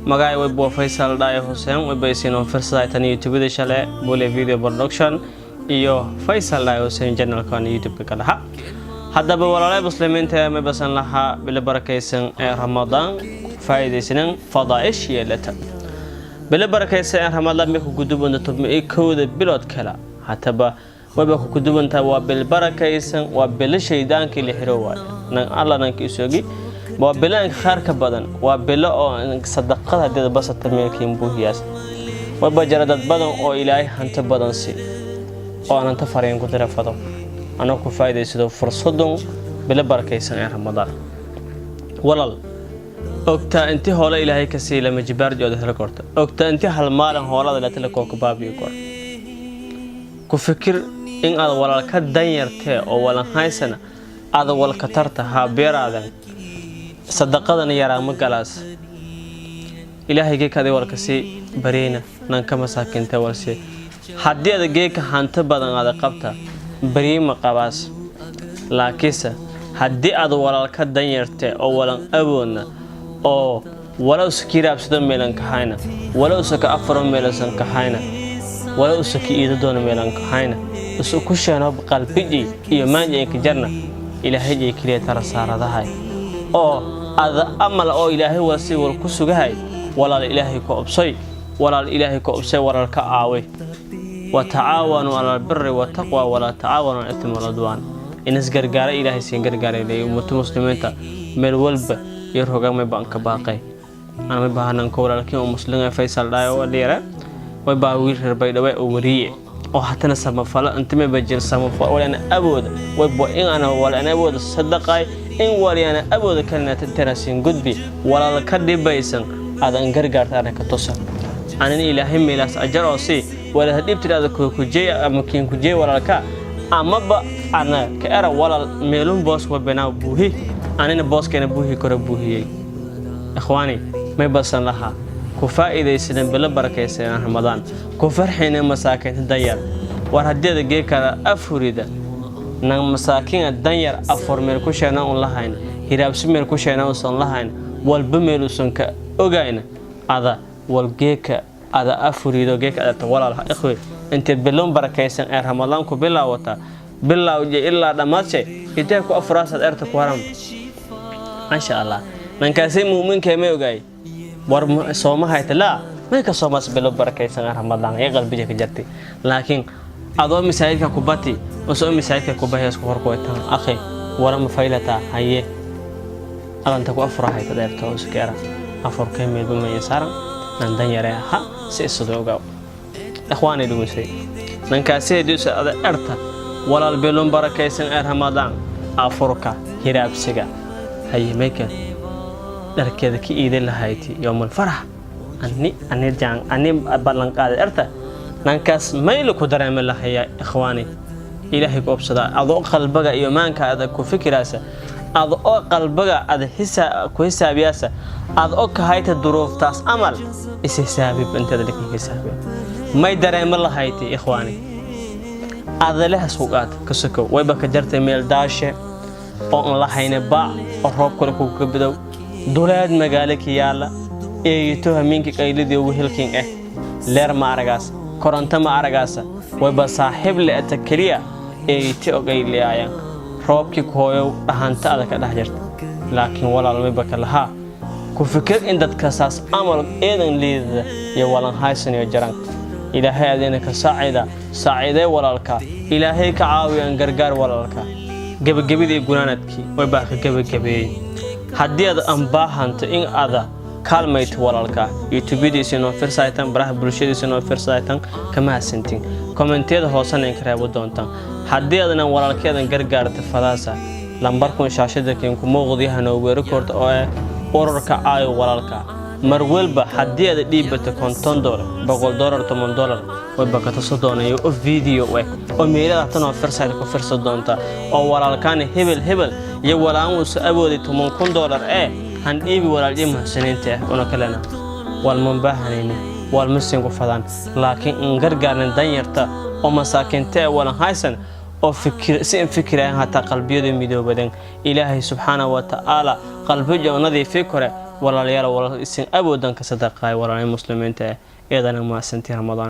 magacay Welba Feysal Dhaayow Hussein waybaysiinoo firsada tan YouTube shale Bulle video production iyo Feysal Dhaayow Hussein channel kan YouTube ka laha haddaba walaalay muslimiinta ma basan laha bil barakaysan ee Ramadan faa'iideysan fadaa'ish yeelata bil barakaysan ee Ramadan ma ku gudubanta tobmay kooda bilood kala hataba waba ku gudubanta waa bil barakaysan waa bil shaydaanka la xiro waa nan alla nan kiisogi waa bilaan khaar ka badan waa bilo oo sadaqada dad basata meelkiin buuhiyaas waba jaradad badan oo ilaahay hanta badan si oo aan ta fareen ku tirafado ana ku faa'iideysto fursadon bil barakaysan ee Ramadan walal ogta intii hoola ilaahay ka siila majbaar jooda hela korta ogta intii hal maalin hoolada la tala kooka baabiyo kor ku fikir in aad walal ka danyartee oo walan haysana aad wal ka tarta ha beeraadan sadaqadan yaraa ma galaas ilaahay geekada wal ka si bareena nan ka masaakinta walsi haddii aad geeka hanta badan aad qabta bariima qabaas laakiinse haddii aad walal ka danyartee oo walan awoodna oo walaw skiraabsado meelan ka hayna walaw saka afaro meelan ka hayna walaw saki iida doona meelan ka hayna isu ku sheeno qalbigi iyo maanjay ka jarna ilaahay ay kaliya tar saaradahay oo ada amal oo ilaahay wasi wal ku sugahay walaal ilaahay ku obsay walaal ka aawe wa taawanu ala birri wa taqwa wala taawanu ala ithmi wal udwan inas gargaara ilaahay siin gargaaray ummadda muslimiinta meel walba iyo rogaamay baan ka baaqay ana ma baahan ko walaalkii muslimiin Feysal Dhaayow dheera way baa wiil reer Baydhabo oo wariye oo hatana samafala intee bajir samafala walaana awood way boo in ana walaana awood sadaqay in walaana awood kalena tarasin gudbi walaal ka dhibaysan adan gargaarta ka tosan anan ilaahay meelaas ajar oo si wala hadibtiraada ku jeey ama kiin ku jeey walaalka ama ba ana ka era walaal meelun boos wa banaa buuhi anina booskeena buuhi kora buuhiyay ikhwaani may basan laha ku faa'iideysan bil barakaysan Ramadan ku farxina masaakiinta danyar war hadii geekada afurida nan masaakiin danyar afur meel ku sheena on lahayn hiraabsi meel ku sheena on lahayn walba meel usan ka ogayna ada wal geeka ada afurido geeka ada walaalaha ikhwi inta bilon barakaysan ee Ramadan ku bilaawata bilawje ilaa dhamaashay intee ku afraasad erta ku haram insha Allah nankaasi muuminka ma ogay war Soomaaliya la ma ka Soomaas bilo barakaysan Ramadan ee qalbiga ka jartay laakiin adoo misaayidka ku bati oo soo misaayidka ku bahayas ku horkoytan akhi wara ma faylata haye alanta ku afrahay tadeerto iskara afurkay meelba ma yasar nan danyare ha si isoo ogaw ikhwaani dhumusay nankaasi diisa ada erta walaal bilo barakaysan Ramadan afurka hiraabsiga haye meeka darkeeda ki iidin lahayti yawmal farah ani ballan qaad erta nankaas meel ku dareema lahaya ikhwaani ilaahay ku obsada adoo qalbiga iyo maankaada ku fikiraasa adoo qalbiga ad hisaabiyaasa adoo ka hayta duruuftaas amal isxisaabi intada dhigay hisaabi may dareema lahayti ikhwaani adalaha suuqaad ka soko wayba ka jartay meel daashe oo la hayna ba roob kale ku gabidow dowlad magaalada yaala eeyto hamiinka qaylidii ugu hilkin leer ma aragaas koronto ma aragaas way ba saaxiib leeta kaliya eeyto ogayliyaayaan roobkii kooyo dhahanta aad ka dhax jirta laakiin walaal ma baka laha ku fikir in dadka saas amal eedan leeyahay iyo walan haysan iyo jaran ilaahay adeena ka saaciday walaalka ilaahay ka caawiyaan gargaar walaalka gabagabadii gunaanadkii way baa ka gabagabeeyay haddii aad ambaahanto in aada kaalmayto walaalka YouTube-diisa inoo firsaytan baraha bulshadiisa inoo firsaytan kama hasantin commenteeda hoosana in kareebo doontaan haddii aadna walaalkeedan gargaarta fadaasa lambarkun shaashada keen ku muuqdiyahan oo weero korta oo ururka ay walaalka mar walba haddii aad dhiibato $50 $100 way bakato sodoonayo oo video oo meelaha tan oo firsayta ku firso doonta oo walaalkaan hebel iyo walaan uu awoodi $10,000 han dhiibi walaalii Mahasanidiin oo kalena wal manbaahanayni wal misin ku fadaan laakiin in gargaaran danyarta oo masaakiinta wala haysan oo fikiraan hata qalbiyada midoobadan ilaahay subhanahu wa ta'ala qalbiga nadiif fikra walaalayaal walaal isin awoodan ka sadaqay walaalahay muslimiinta eedana ma santi Ramadan